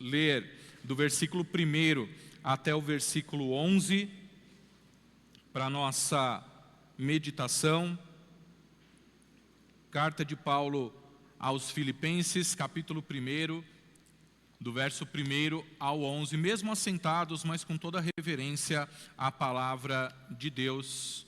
ler do versículo 1 até o versículo 11, para a nossa meditação. Carta de Paulo aos Filipenses, capítulo 1, do verso 1 ao 11, mesmo assentados, mas com toda a reverência à palavra de Deus.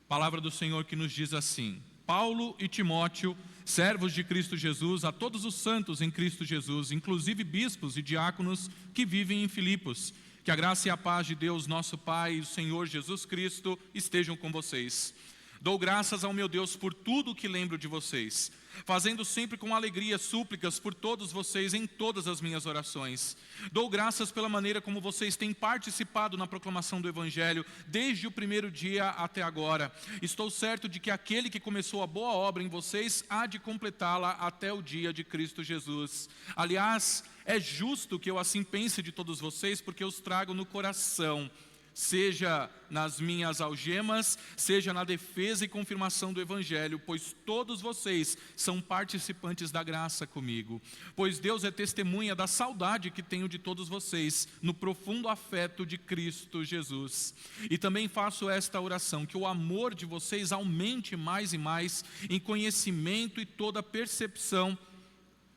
Palavra do Senhor que nos diz assim: Paulo e Timóteo, servos de Cristo Jesus, a todos os santos em Cristo Jesus, inclusive bispos e diáconos que vivem em Filipos, que a graça e a paz de Deus, nosso Pai e o Senhor Jesus Cristo estejam com vocês. Dou graças ao meu Deus por tudo o que lembro de vocês, fazendo sempre com alegria súplicas por todos vocês em todas as minhas orações. Dou graças pela maneira como vocês têm participado na proclamação do Evangelho, desde o primeiro dia até agora. Estou certo de que aquele que começou a boa obra em vocês há de completá-la até o dia de Cristo Jesus. Aliás, é justo que eu assim pense de todos vocês, porque eu os trago no coração, seja nas minhas algemas, seja na defesa e confirmação do Evangelho, pois todos vocês são participantes da graça comigo. Pois Deus é testemunha da saudade que tenho de todos vocês, no profundo afeto de Cristo Jesus. E também faço esta oração, que o amor de vocês aumente mais e mais em conhecimento e toda percepção,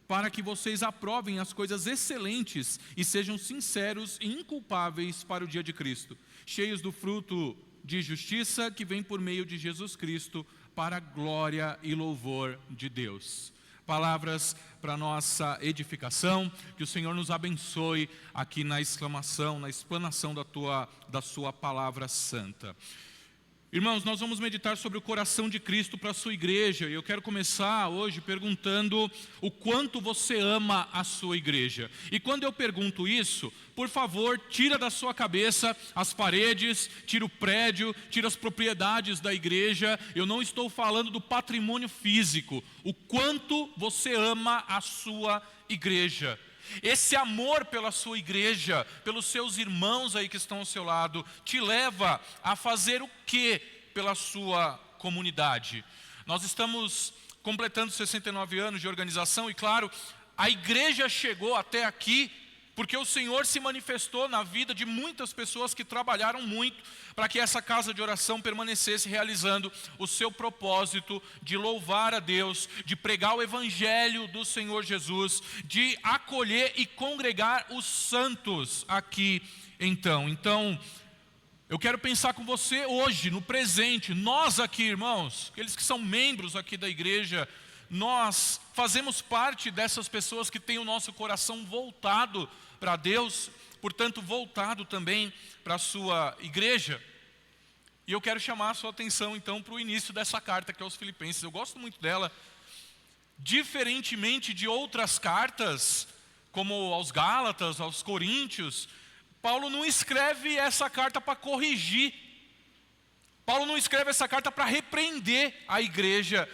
para que vocês aprovem as coisas excelentes e sejam sinceros e inculpáveis para o dia de Cristo, cheios do fruto de justiça que vem por meio de Jesus Cristo, para a glória e louvor de Deus. Palavras para nossa edificação, que o Senhor nos abençoe aqui na exclamação, na explanação da sua palavra santa. Irmãos, nós vamos meditar sobre o coração de Cristo para a sua igreja, e eu quero começar hoje perguntando o quanto você ama a sua igreja. E quando eu pergunto isso, por favor, tira da sua cabeça as paredes, tira o prédio, tira as propriedades da igreja. Eu não estou falando do patrimônio físico, o quanto você ama a sua igreja. Esse amor pela sua igreja, pelos seus irmãos aí que estão ao seu lado, te leva a fazer o que pela sua comunidade? Nós estamos completando 69 anos de organização e, claro, a igreja chegou até aqui porque o Senhor se manifestou na vida de muitas pessoas que trabalharam muito para que essa casa de oração permanecesse realizando o seu propósito de louvar a Deus, de pregar o Evangelho do Senhor Jesus, de acolher e congregar os santos aqui Então, eu quero pensar com você hoje, no presente, nós aqui, irmãos, aqueles que são membros aqui da igreja, nós fazemos parte dessas pessoas que têm o nosso coração voltado para Deus, portanto voltado também para a sua igreja. E eu quero chamar a sua atenção então para o início dessa carta aqui aos Filipenses. Eu gosto muito dela. Diferentemente de outras cartas, como aos Gálatas, aos Coríntios, Paulo não escreve essa carta para corrigir. Paulo não escreve essa carta para repreender a igreja.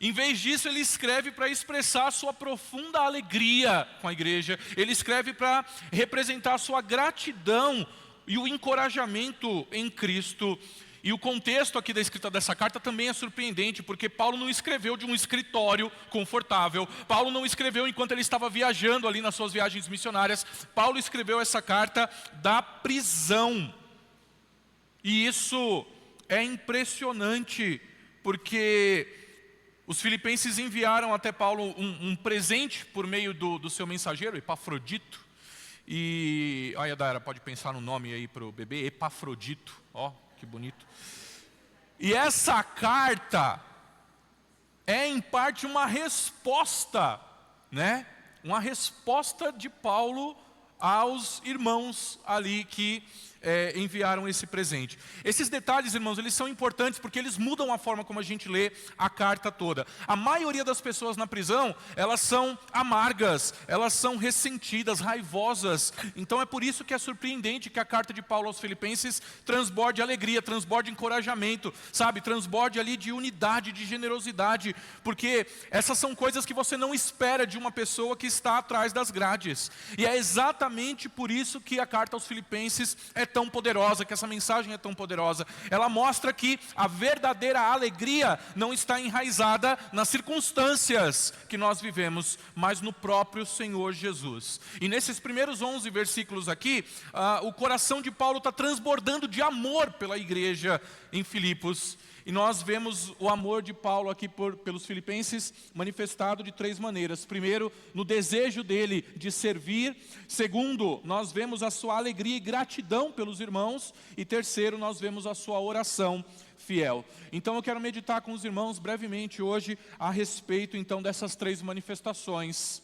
Em vez disso, ele escreve para expressar a sua profunda alegria com a igreja. Ele escreve para representar a sua gratidão e o encorajamento em Cristo. E o contexto aqui da escrita dessa carta também é surpreendente, porque Paulo não escreveu de um escritório confortável. Paulo não escreveu enquanto ele estava viajando ali nas suas viagens missionárias. Paulo escreveu essa carta da prisão. E isso é impressionante, porque os filipenses enviaram até Paulo um presente por meio do seu mensageiro, Epafrodito. E a Dara pode pensar no nome aí para o bebê, Epafrodito. Ó, que bonito. E essa carta é em parte uma resposta, né? Uma resposta de Paulo aos irmãos ali que enviaram esse presente. Esses detalhes, irmãos, eles são importantes porque eles mudam a forma como a gente lê a carta toda. A maioria das pessoas na prisão, elas são amargas, elas são ressentidas, raivosas. Então é por isso que é surpreendente que a carta de Paulo aos Filipenses transborde alegria, transborde encorajamento, sabe? Transborde ali de unidade, de generosidade, porque essas são coisas que você não espera de uma pessoa que está atrás das grades. E é exatamente por isso que a carta aos Filipenses é tão poderosa, que essa mensagem é tão poderosa. Ela mostra que a verdadeira alegria não está enraizada nas circunstâncias que nós vivemos, mas no próprio Senhor Jesus. E nesses primeiros 11 versículos aqui, o coração de Paulo está transbordando de amor pela igreja em Filipos. E nós vemos o amor de Paulo aqui pelos filipenses manifestado de 3 maneiras. Primeiro, no desejo dele de servir. Segundo, nós vemos a sua alegria e gratidão pelos irmãos. E terceiro, nós vemos a sua oração fiel. Então eu quero meditar com os irmãos brevemente hoje a respeito então dessas 3 manifestações,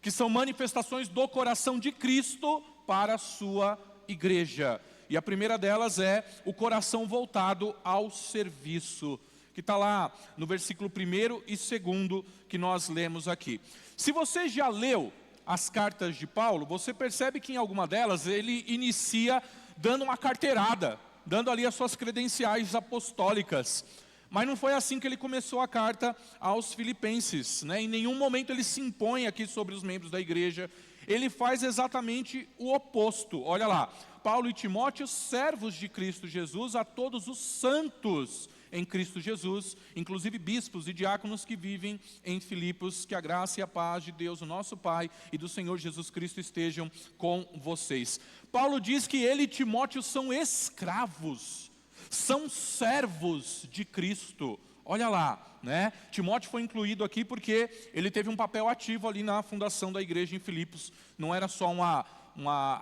que são manifestações do coração de Cristo para a sua igreja. E a primeira delas é o coração voltado ao serviço, que está lá no versículo 1º e 2º que nós lemos aqui. Se você já leu as cartas de Paulo, você percebe que em alguma delas ele inicia dando uma carteirada, dando ali as suas credenciais apostólicas. Mas não foi assim que ele começou a carta aos filipenses, né? Em nenhum momento ele se impõe aqui sobre os membros da igreja. Ele faz exatamente o oposto. Olha lá, Paulo e Timóteo, servos de Cristo Jesus, a todos os santos em Cristo Jesus, inclusive bispos e diáconos que vivem em Filipos, que a graça e a paz de Deus, o nosso Pai, e do Senhor Jesus Cristo estejam com vocês. Paulo diz que ele e Timóteo são escravos, são servos de Cristo. Olha lá, né? Timóteo foi incluído aqui porque ele teve um papel ativo ali na fundação da igreja em Filipos. Não era só uma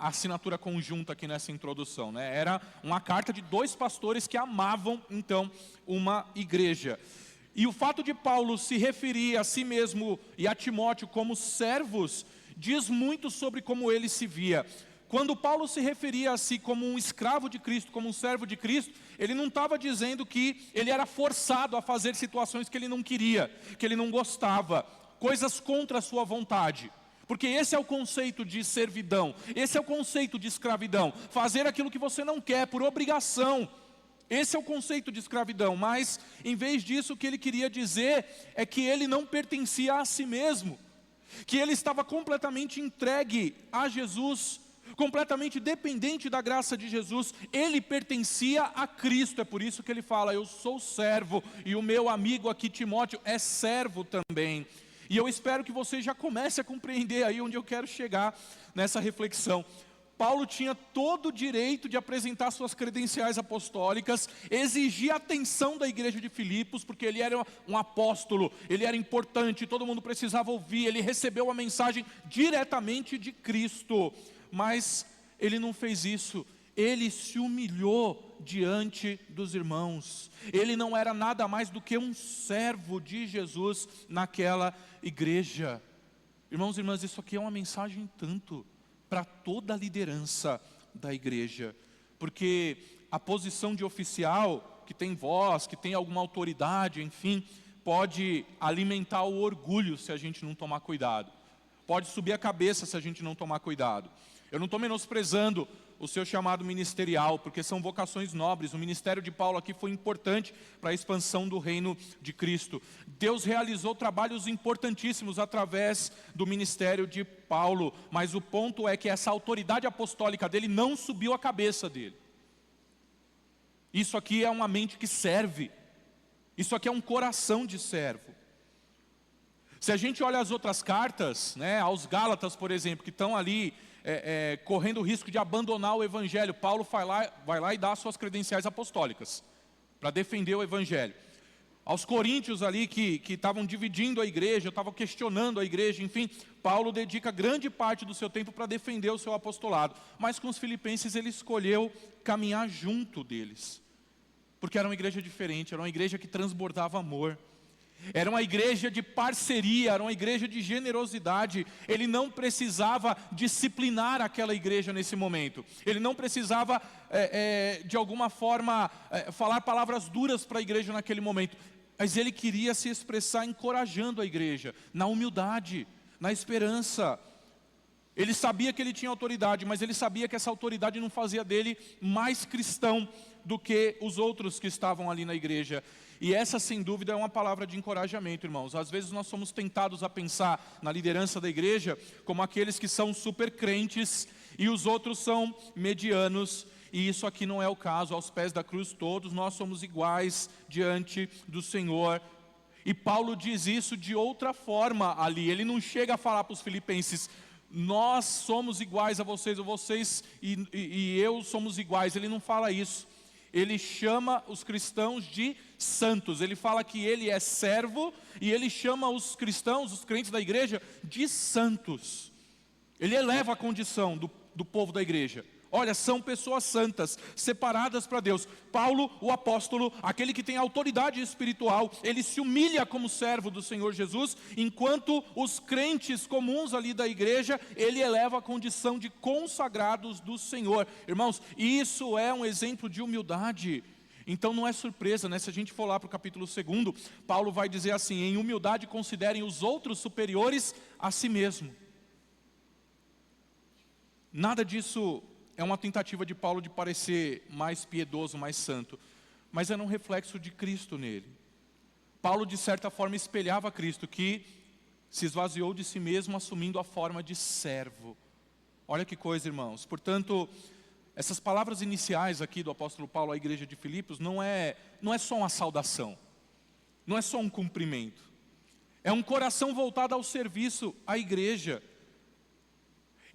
assinatura conjunta aqui nessa introdução, né? Era uma carta de 2 pastores que amavam, então, uma igreja. E o fato de Paulo se referir a si mesmo e a Timóteo como servos, diz muito sobre como ele se via. Quando Paulo se referia a si como um escravo de Cristo, como um servo de Cristo, ele não estava dizendo que ele era forçado a fazer situações que ele não queria, que ele não gostava, coisas contra a sua vontade. Porque esse é o conceito de servidão, esse é o conceito de escravidão, fazer aquilo que você não quer por obrigação. Esse é o conceito de escravidão, mas em vez disso o que ele queria dizer é que ele não pertencia a si mesmo, que ele estava completamente entregue a Jesus, completamente dependente da graça de Jesus. Ele pertencia a Cristo, é por isso que ele fala, eu sou servo, e o meu amigo aqui Timóteo é servo também. E eu espero que você já comece a compreender aí onde eu quero chegar nessa reflexão. Paulo tinha todo o direito de apresentar suas credenciais apostólicas, exigir a atenção da igreja de Filipos, porque ele era um apóstolo, ele era importante, todo mundo precisava ouvir, ele recebeu a mensagem diretamente de Cristo. Mas ele não fez isso, ele se humilhou diante dos irmãos. Ele não era nada mais do que um servo de Jesus naquela igreja. Irmãos e irmãs, isso aqui é uma mensagem tanto para toda a liderança da igreja. Porque a posição de oficial, que tem voz, que tem alguma autoridade, enfim, pode alimentar o orgulho se a gente não tomar cuidado. Pode subir a cabeça se a gente não tomar cuidado. Eu não estou menosprezando o seu chamado ministerial, porque são vocações nobres. O ministério de Paulo aqui foi importante para a expansão do reino de Cristo. Deus realizou trabalhos importantíssimos através do ministério de Paulo, mas o ponto é que essa autoridade apostólica dele não subiu a cabeça dele. Isso aqui é uma mente que serve, isso aqui é um coração de servo. Se a gente olha as outras cartas, né, aos Gálatas, por exemplo, que estão ali correndo o risco de abandonar o evangelho, Paulo vai lá e dá as suas credenciais apostólicas para defender o evangelho. Aos coríntios ali que estavam dividindo a igreja, estavam questionando a igreja, enfim, Paulo dedica grande parte do seu tempo para defender o seu apostolado. Mas com os filipenses ele escolheu caminhar junto deles, porque era uma igreja diferente, era uma igreja que transbordava amor. Era uma igreja de parceria, era uma igreja de generosidade. Ele não precisava disciplinar aquela igreja nesse momento. Ele não precisava, de alguma forma, falar palavras duras para a igreja naquele momento. Mas ele queria se expressar encorajando a igreja, na humildade, na esperança. Ele sabia que ele tinha autoridade, mas ele sabia que essa autoridade não fazia dele mais cristão do que os outros que estavam ali na igreja. E essa, sem dúvida, é uma palavra de encorajamento, irmãos. Às vezes nós somos tentados a pensar na liderança da igreja como aqueles que são super crentes e os outros são medianos. e isso aqui não é o caso. Aos pés da cruz todos nós somos iguais diante do Senhor. E Paulo diz isso de outra forma ali. Ele não chega a falar para os filipenses: nós somos iguais a vocês, ou vocês e eu somos iguais. Ele não fala isso. Ele chama os cristãos de santos. Ele fala que ele é servo e ele chama os cristãos, os crentes da igreja, de santos. Ele eleva a condição do povo da igreja. Olha, são pessoas santas, separadas para Deus. Paulo, o apóstolo, aquele que tem autoridade espiritual, ele se humilha como servo do Senhor Jesus, enquanto os crentes comuns ali da igreja, ele eleva a condição de consagrados do Senhor. Irmãos, isso é um exemplo de humildade. Então não é surpresa, né? Se a gente for lá para o capítulo 2, Paulo vai dizer assim: em humildade considerem os outros superiores a si mesmo. Nada disso é uma tentativa de Paulo de parecer mais piedoso, mais santo, mas era um reflexo de Cristo nele. Paulo, de certa forma, espelhava Cristo, que se esvaziou de si mesmo, assumindo a forma de servo. Olha que coisa, irmãos. Portanto, essas palavras iniciais aqui do apóstolo Paulo à igreja de Filipos não é só uma saudação, não é só um cumprimento, é um coração voltado ao serviço à igreja.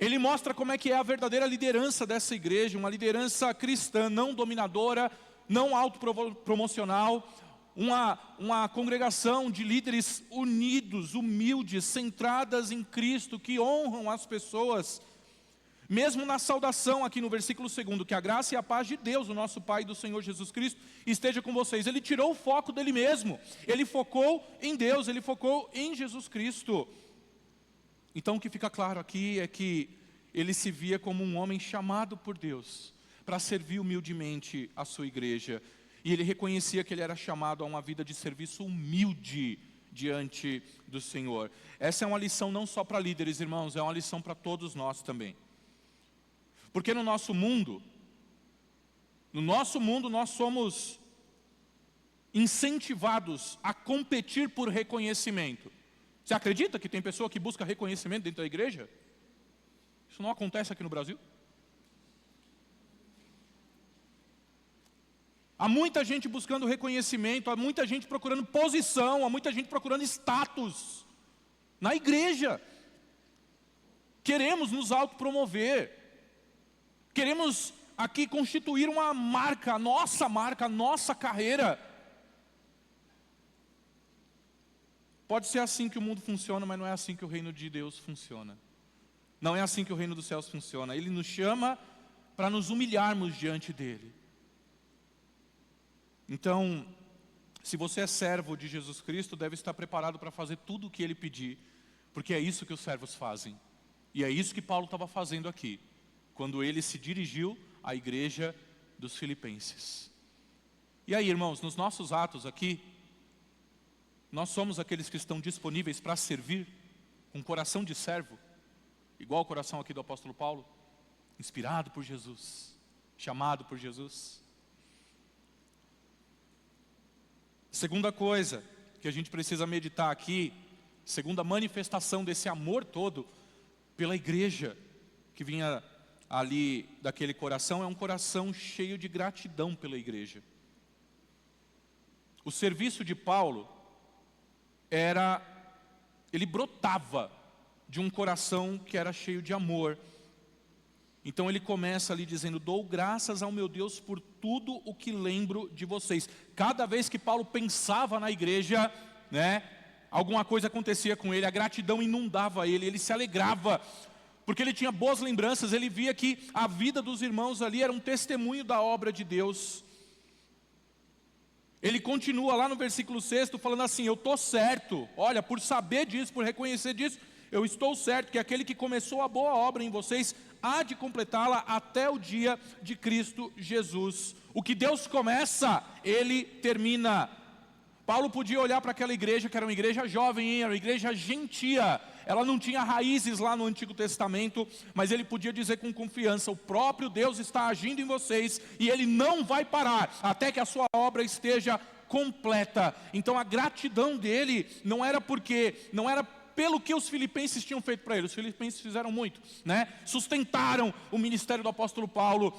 Ele mostra como é que é a verdadeira liderança dessa igreja, uma liderança cristã, não dominadora, não autopromocional, uma congregação de líderes unidos, humildes, centradas em Cristo, que honram as pessoas. Mesmo na saudação aqui no versículo 2, que a graça e a paz de Deus, o nosso Pai e do Senhor Jesus Cristo, esteja com vocês. Ele tirou o foco dele mesmo, ele focou em Deus, ele focou em Jesus Cristo. Então o que fica claro aqui é que ele se via como um homem chamado por Deus para servir humildemente a sua igreja. E ele reconhecia que ele era chamado a uma vida de serviço humilde diante do Senhor. Essa é uma lição não só para líderes, irmãos, é uma lição para todos nós também. Porque no nosso mundo nós somos incentivados a competir por reconhecimento. Você acredita que tem pessoa que busca reconhecimento dentro da igreja? Isso não acontece aqui no Brasil? Há muita gente buscando reconhecimento, há muita gente procurando posição, há muita gente procurando status na igreja. Queremos nos autopromover, queremos aqui constituir uma marca, a nossa carreira. Pode ser assim que o mundo funciona, mas não é assim que o reino de Deus funciona. Não é assim que o reino dos céus funciona. Ele nos chama para nos humilharmos diante dele. Então, se você é servo de Jesus Cristo, deve estar preparado para fazer tudo o que ele pedir, porque é isso que os servos fazem. E é isso que Paulo estava fazendo aqui, quando ele se dirigiu à igreja dos Filipenses. E aí, irmãos, nos nossos atos aqui, nós somos aqueles que estão disponíveis para servir, com coração de servo, igual o coração aqui do apóstolo Paulo, inspirado por Jesus, chamado por Jesus. Segunda coisa que a gente precisa meditar aqui, segunda manifestação desse amor todo pela igreja que vinha ali daquele coração, é um coração cheio de gratidão pela igreja. O serviço de Paulo ele brotava de um coração que era cheio de amor. Então ele começa ali dizendo: dou graças ao meu Deus por tudo o que lembro de vocês. Cada vez que Paulo pensava na igreja, né, alguma coisa acontecia com ele, a gratidão inundava ele, ele se alegrava, porque ele tinha boas lembranças, ele via que a vida dos irmãos ali era um testemunho da obra de Deus. Ele continua lá no versículo 6 falando assim: eu estou certo, olha, por saber disso, por reconhecer disso, eu estou certo que aquele que começou a boa obra em vocês há de completá-la até o dia de Cristo Jesus. O que Deus começa, Ele termina. Paulo podia olhar para aquela igreja, que era uma igreja jovem, era uma igreja gentia, ela não tinha raízes lá no Antigo Testamento, mas ele podia dizer com confiança: o próprio Deus está agindo em vocês, e Ele não vai parar, até que a sua obra esteja completa. Então a gratidão dele não era pelo que os filipenses tinham feito para ele. Os filipenses fizeram muito, né? Sustentaram o ministério do apóstolo Paulo.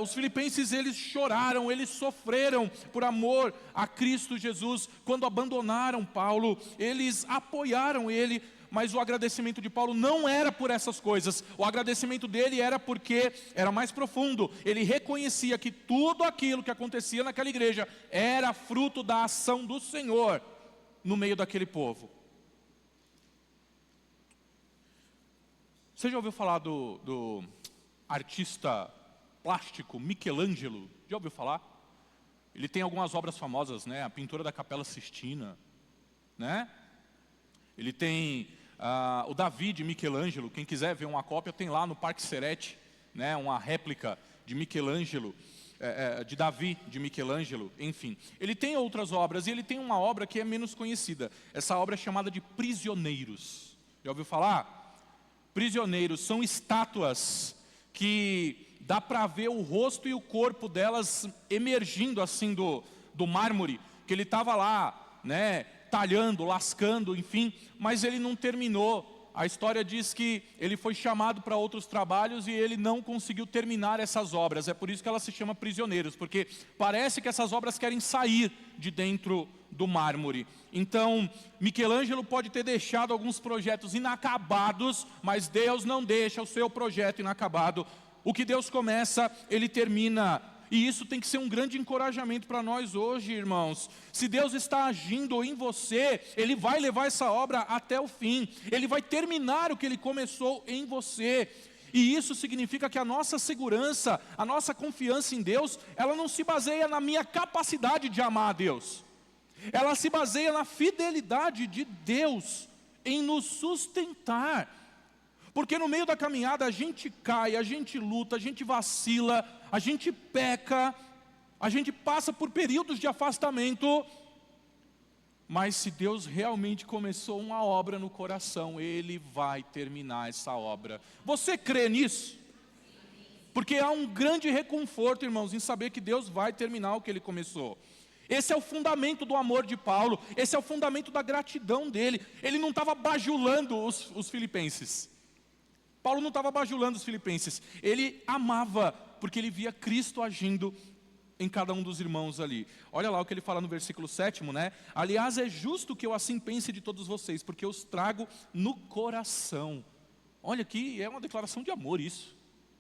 Os filipenses, eles choraram, eles sofreram por amor a Cristo Jesus. Quando abandonaram Paulo, eles apoiaram ele. Mas o agradecimento de Paulo não era por essas coisas. O agradecimento dele era porque era mais profundo. Ele reconhecia que tudo aquilo que acontecia naquela igreja era fruto da ação do Senhor no meio daquele povo. Você já ouviu falar do artista plástico Michelangelo? Já ouviu falar? Ele tem algumas obras famosas, né? A pintura da Capela Sistina, né? Ele tem o Davi de Michelangelo. Quem quiser ver uma cópia, tem lá no Parque Serete, né? Uma réplica de Michelangelo, de Davi de Michelangelo, enfim. Ele tem outras obras e ele tem uma obra que é menos conhecida. Essa obra é chamada de Prisioneiros. Já ouviu falar? Prisioneiros são estátuas que dá para ver o rosto e o corpo delas emergindo assim do mármore, que ele estava lá, né? Talhando, lascando, enfim, mas ele não terminou. A história diz que ele foi chamado para outros trabalhos e ele não conseguiu terminar essas obras. É por isso que ela se chama Prisioneiros, porque parece que essas obras querem sair de dentro do mármore. Então, Michelangelo pode ter deixado alguns projetos inacabados, mas Deus não deixa o seu projeto inacabado. O que Deus começa, Ele termina. E isso tem que ser um grande encorajamento para nós hoje, irmãos. Se Deus está agindo em você, Ele vai levar essa obra até o fim. Ele vai terminar o que Ele começou em você. E isso significa que a nossa segurança, a nossa confiança em Deus, ela não se baseia na minha capacidade de amar a Deus. Ela se baseia na fidelidade de Deus em nos sustentar. Porque no meio da caminhada a gente cai, a gente luta, a gente vacila, a gente peca, a gente passa por períodos de afastamento. Mas se Deus realmente começou uma obra no coração, Ele vai terminar essa obra. Você crê nisso? Porque há um grande reconforto, irmãos, em saber que Deus vai terminar o que Ele começou. Esse é o fundamento do amor de Paulo, esse é o fundamento da gratidão dele. Ele não estava bajulando os filipenses. Paulo não estava bajulando os filipenses, ele amava, porque ele via Cristo agindo em cada um dos irmãos ali. Olha lá o que ele fala no versículo 7, né? Aliás, é justo que eu assim pense de todos vocês, porque eu os trago no coração. Olha aqui, é uma declaração de amor isso.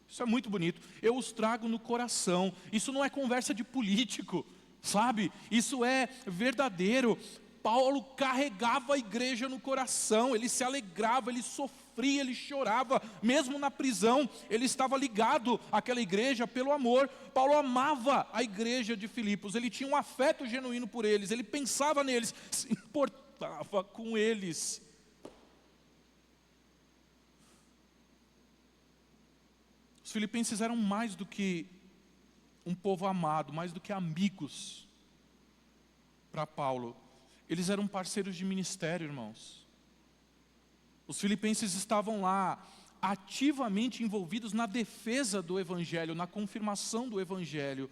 Isso é muito bonito. Eu os trago no coração. Isso não é conversa de político, sabe? Isso é verdadeiro. Paulo carregava a igreja no coração, ele se alegrava, ele sofria, ele chorava, mesmo na prisão, ele estava ligado àquela igreja pelo amor. Paulo amava a igreja de Filipos, ele tinha um afeto genuíno por eles, ele pensava neles, se importava com eles. Os filipenses eram mais do que um povo amado, mais do que amigos para Paulo. Eles eram parceiros de ministério, irmãos. Os filipenses estavam lá, ativamente envolvidos na defesa do Evangelho, na confirmação do Evangelho.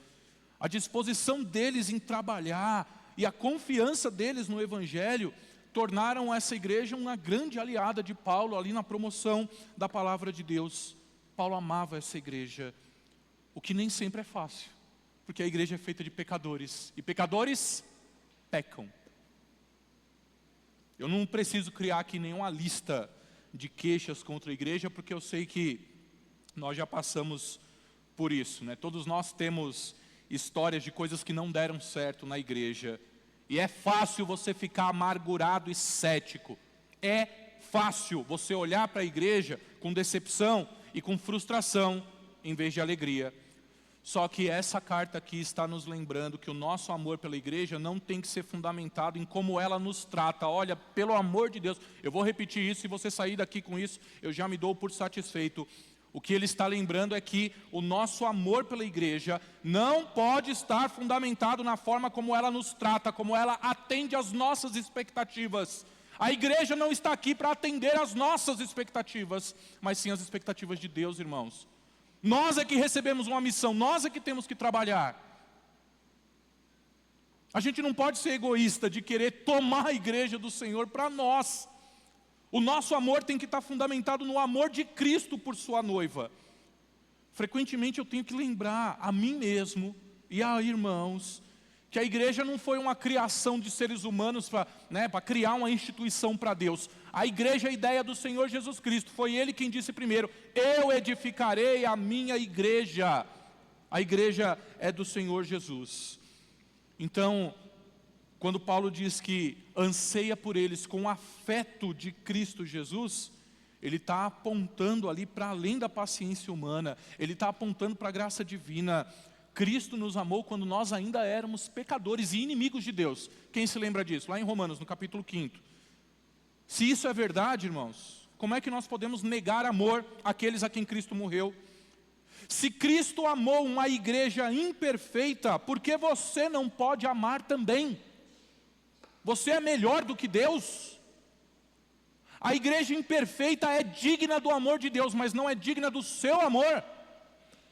A disposição deles em trabalhar e a confiança deles no Evangelho tornaram essa igreja uma grande aliada de Paulo ali na promoção da palavra de Deus. Paulo amava essa igreja, o que nem sempre é fácil, porque a igreja é feita de pecadores, e pecadores pecam. Eu não preciso criar aqui nenhuma lista de queixas contra a igreja, porque eu sei que nós já passamos por isso, né? Todos nós temos histórias de coisas que não deram certo na igreja, e é fácil você ficar amargurado e cético. É fácil você olhar para a igreja com decepção e com frustração, em vez de alegria. Só que essa carta aqui está nos lembrando que o nosso amor pela igreja não tem que ser fundamentado em como ela nos trata. Olha, pelo amor de Deus, eu vou repetir isso, se você sair daqui com isso, eu já me dou por satisfeito. O que ele está lembrando é que o nosso amor pela igreja não pode estar fundamentado na forma como ela nos trata, como ela atende às nossas expectativas. A igreja não está aqui para atender às nossas expectativas, mas sim às expectativas de Deus, irmãos. Nós é que recebemos uma missão, nós é que temos que trabalhar. A gente não pode ser egoísta de querer tomar a igreja do Senhor para nós. O nosso amor tem que estar fundamentado no amor de Cristo por sua noiva. Frequentemente eu tenho que lembrar a mim mesmo e a irmãos que a igreja não foi uma criação de seres humanos para criar uma instituição para Deus. A igreja é a ideia do Senhor Jesus Cristo. Foi Ele quem disse primeiro: eu edificarei a minha igreja. A igreja é do Senhor Jesus. Então, quando Paulo diz que anseia por eles com o afeto de Cristo Jesus, ele está apontando ali para além da paciência humana. Ele está apontando para a graça divina. Cristo nos amou quando nós ainda éramos pecadores e inimigos de Deus. Quem se lembra disso? Lá em Romanos, no capítulo 5. Se isso é verdade, irmãos, como é que nós podemos negar amor àqueles a quem Cristo morreu? Se Cristo amou uma igreja imperfeita, por que você não pode amar também? Você é melhor do que Deus? A igreja imperfeita é digna do amor de Deus, mas não é digna do seu amor.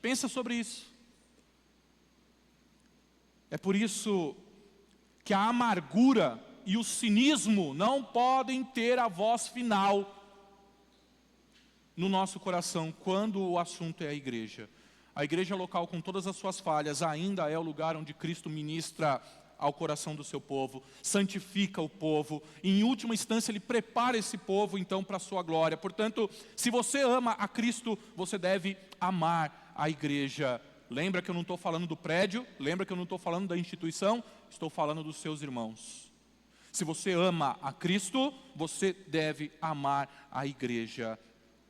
Pensa sobre isso. É por isso que a amargura e o cinismo não podem ter a voz final no nosso coração quando o assunto é a igreja. A igreja local, com todas as suas falhas, ainda é o lugar onde Cristo ministra ao coração do seu povo, santifica o povo, e em última instância Ele prepara esse povo então para a sua glória. Portanto, se você ama a Cristo, você deve amar a igreja. Lembra que eu não estou falando do prédio, lembra que eu não estou falando da instituição, estou falando dos seus irmãos. Se você ama a Cristo, você deve amar a igreja.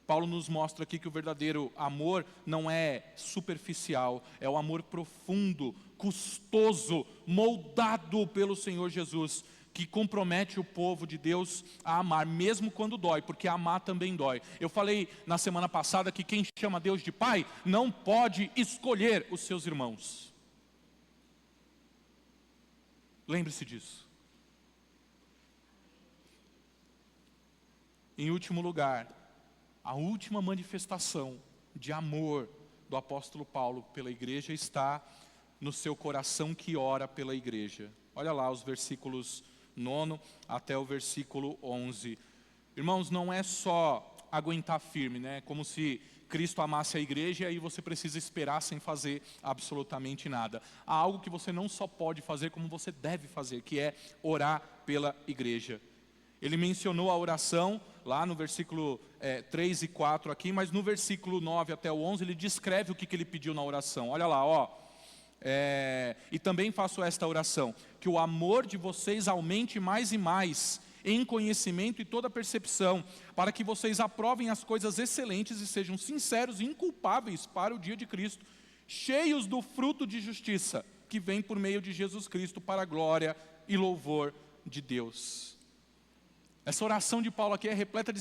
Paulo nos mostra aqui que o verdadeiro amor não é superficial, é o amor profundo, custoso, moldado pelo Senhor Jesus, que compromete o povo de Deus a amar, mesmo quando dói, porque amar também dói. Eu falei na semana passada que quem chama Deus de Pai não pode escolher os seus irmãos. Lembre-se disso. Em último lugar, a última manifestação de amor do apóstolo Paulo pela igreja está no seu coração que ora pela igreja. Olha lá os versículos 9 até o versículo 11. Irmãos, não é só aguentar firme, né? Como se Cristo amasse a igreja e aí você precisa esperar sem fazer absolutamente nada. Há algo que você não só pode fazer, como você deve fazer, que é orar pela igreja. Ele mencionou a oração lá no versículo 3 e 4 aqui, mas no versículo 9 até o 11 ele descreve o que ele pediu na oração. Olha lá, ó. E também faço esta oração: que o amor de vocês aumente mais e mais em conhecimento e toda percepção, para que vocês aprovem as coisas excelentes e sejam sinceros e inculpáveis para o dia de Cristo, cheios do fruto de justiça, que vem por meio de Jesus Cristo para a glória e louvor de Deus. Essa oração de Paulo aqui é repleta de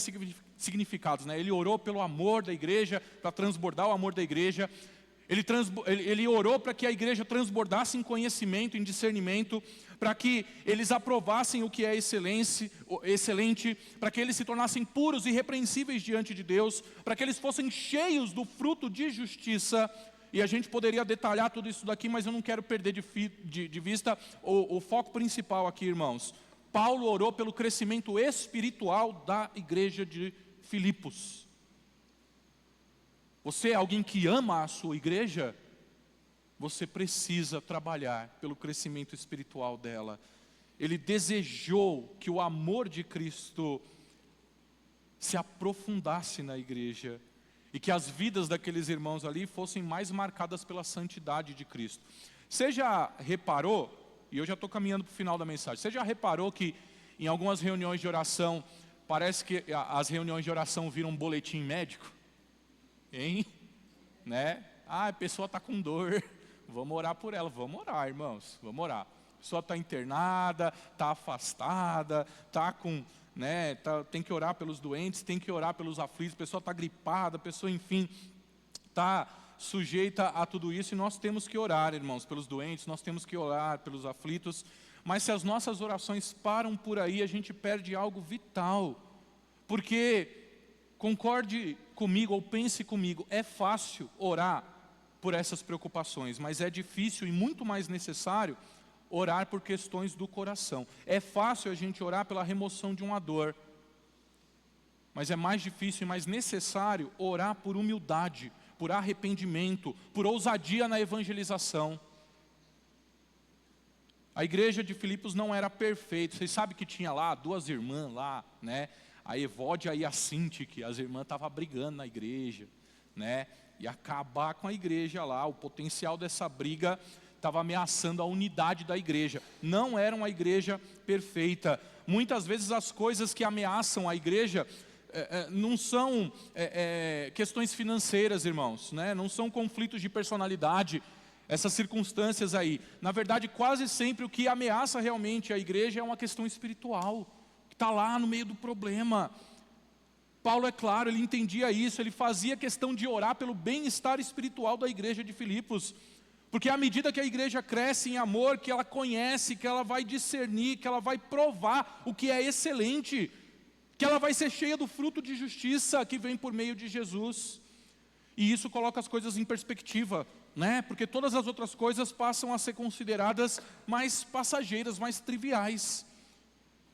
significados, né? Ele orou pelo amor da igreja, para transbordar o amor da igreja. Ele orou para que a igreja transbordasse em conhecimento, em discernimento, para que eles aprovassem o que é excelente, para que eles se tornassem puros e irrepreensíveis diante de Deus, para que eles fossem cheios do fruto de justiça. E a gente poderia detalhar tudo isso daqui, mas eu não quero perder de vista o foco principal aqui, irmãos. Paulo orou pelo crescimento espiritual da igreja de Filipos. Você é alguém que ama a sua igreja? Você precisa trabalhar pelo crescimento espiritual dela. Ele desejou que o amor de Cristo se aprofundasse na igreja e que as vidas daqueles irmãos ali fossem mais marcadas pela santidade de Cristo. Você já reparou, e eu já estou caminhando para o final da mensagem, você já reparou que em algumas reuniões de oração, parece que as reuniões de oração viram um boletim médico? Hein? Né? A pessoa está com dor, vamos orar por ela. Vamos orar, irmãos, vamos orar. A pessoa está internada, está afastada, está com, né, tem que orar pelos doentes, tem que orar pelos aflitos, a pessoa está gripada, a pessoa, enfim, está sujeita a tudo isso, e nós temos que orar, irmãos, pelos doentes, nós temos que orar pelos aflitos. Mas se as nossas orações param por aí, a gente perde algo vital. Porque, concorde comigo ou pense comigo, é fácil orar por essas preocupações, mas é difícil e muito mais necessário orar por questões do coração. É fácil a gente orar pela remoção de uma dor, mas é mais difícil e mais necessário orar por humildade, por arrependimento, por ousadia na evangelização. A igreja de Filipos não era perfeita. Vocês sabem que tinha lá 2 irmãs lá, né? A Evódia e a Sintique, as irmãs estavam brigando na igreja, né? E acabar com a igreja lá, o potencial dessa briga estava ameaçando a unidade da igreja. Não era uma igreja perfeita. Muitas vezes as coisas que ameaçam a igreja não são questões financeiras, irmãos, né? Não são conflitos de personalidade, essas circunstâncias aí. Na verdade, quase sempre o que ameaça realmente a igreja é uma questão espiritual, que está lá no meio do problema. Paulo, é claro, ele entendia isso, ele fazia questão de orar pelo bem-estar espiritual da igreja de Filipos, porque à medida que a igreja cresce em amor, que ela conhece, que ela vai discernir, que ela vai provar o que é excelente, que ela vai ser cheia do fruto de justiça que vem por meio de Jesus. E isso coloca as coisas em perspectiva, né? Porque todas as outras coisas passam a ser consideradas mais passageiras, mais triviais.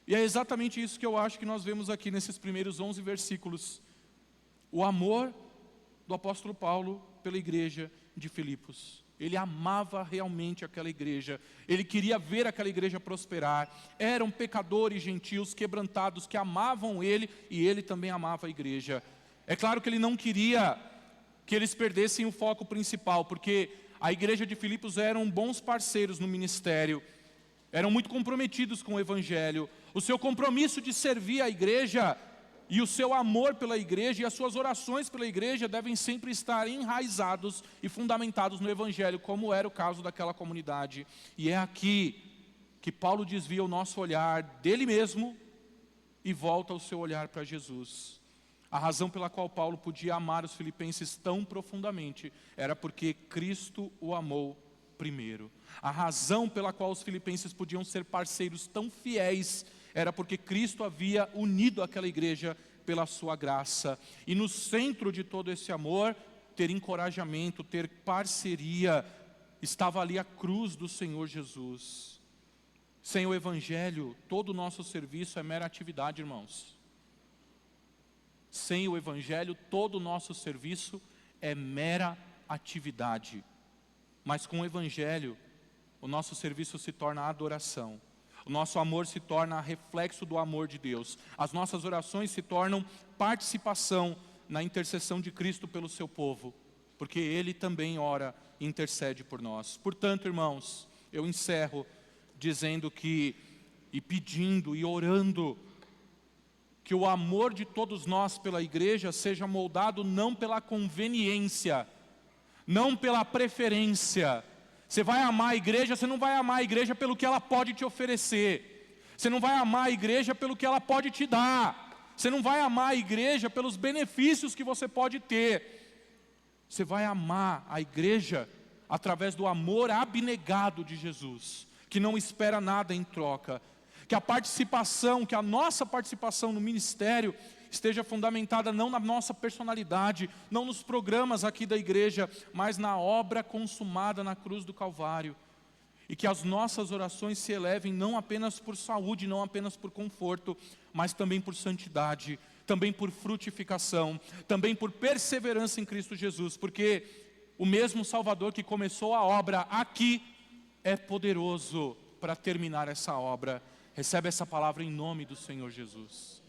E é exatamente isso que eu acho que nós vemos aqui nesses primeiros 11 versículos. O amor do apóstolo Paulo pela igreja de Filipos. Ele amava realmente aquela igreja. Ele queria ver aquela igreja prosperar. Eram pecadores gentios, quebrantados, que amavam ele, e ele também amava a igreja. É claro que ele não queria que eles perdessem o foco principal, porque a igreja de Filipos eram bons parceiros no ministério, eram muito comprometidos com o evangelho. O seu compromisso de servir a igreja e o seu amor pela igreja e as suas orações pela igreja devem sempre estar enraizados e fundamentados no evangelho, como era o caso daquela comunidade. E é aqui que Paulo desvia o nosso olhar dele mesmo e volta o seu olhar para Jesus. A razão pela qual Paulo podia amar os filipenses tão profundamente era porque Cristo o amou primeiro. A razão pela qual os filipenses podiam ser parceiros tão fiéis era porque Cristo havia unido aquela igreja pela sua graça. E no centro de todo esse amor, ter encorajamento, ter parceria, estava ali a cruz do Senhor Jesus. Sem o evangelho, todo o nosso serviço é mera atividade, irmãos. Sem o evangelho, todo o nosso serviço é mera atividade. Mas com o evangelho, o nosso serviço se torna adoração. O nosso amor se torna reflexo do amor de Deus. As nossas orações se tornam participação na intercessão de Cristo pelo seu povo, porque Ele também ora e intercede por nós. Portanto, irmãos, eu encerro dizendo que, e pedindo e orando, que o amor de todos nós pela igreja seja moldado não pela conveniência, não pela preferência. Você vai amar a igreja, você não vai amar a igreja pelo que ela pode te oferecer. Você não vai amar a igreja pelo que ela pode te dar. Você não vai amar a igreja pelos benefícios que você pode ter. Você vai amar a igreja através do amor abnegado de Jesus, que não espera nada em troca. Que a participação, que a nossa participação no ministério esteja fundamentada não na nossa personalidade, não nos programas aqui da igreja, mas na obra consumada na cruz do Calvário. E que as nossas orações se elevem não apenas por saúde, não apenas por conforto, mas também por santidade, também por frutificação, também por perseverança em Cristo Jesus, porque o mesmo Salvador que começou a obra aqui é poderoso para terminar essa obra. Recebe essa palavra em nome do Senhor Jesus.